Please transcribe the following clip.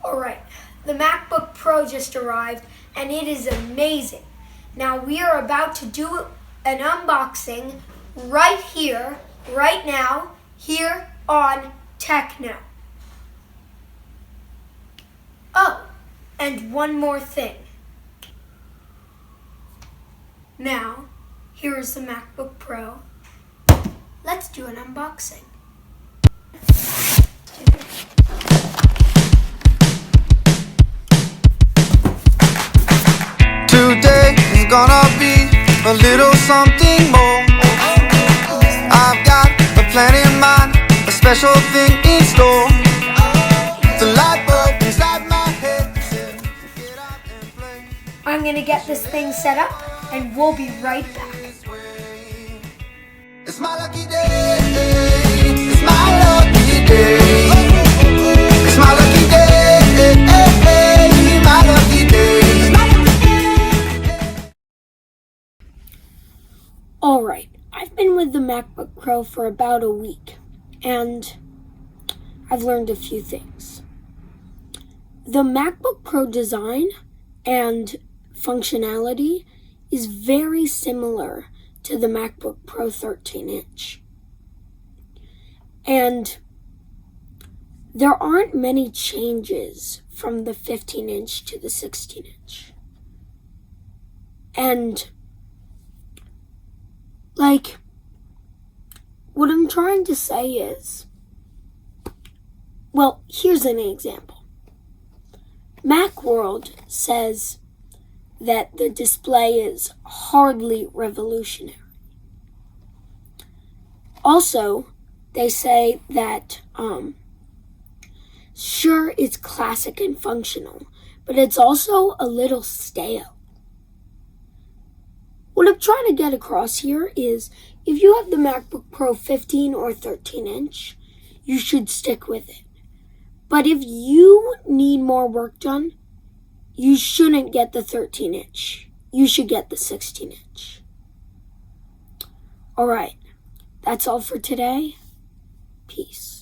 Alright, the MacBook Pro just arrived and it is amazing. Now we are about to do an unboxing right here, right now, here on Techno. Oh, and one more thing. Now, here is the MacBook Pro. Let's do an unboxing. Today is gonna be a little something more. I've got a plan in mind, a special thing in store. The light bulb inside my head said, get out and play. I'm gonna get this thing set up and we'll be right back. It's my lucky day. It's my lucky day. It's my lucky day. My lucky day. Alright, I've been with the MacBook Pro for about a week, and I've learned a few things. The MacBook Pro design and functionality is very similar to the MacBook Pro 13-inch. And there aren't many changes from the 15-inch to the 16-inch. And what I'm trying to say is, well, here's an example. Macworld says that the display is hardly revolutionary. Also, they say that, sure, it's classic and functional, but it's also a little stale. What I'm trying to get across here is, if you have the MacBook Pro 15 or 13-inch, you should stick with it. But if you need more work done, you shouldn't get the 13-inch. You should get the 16-inch. Alright, that's all for today. Peace.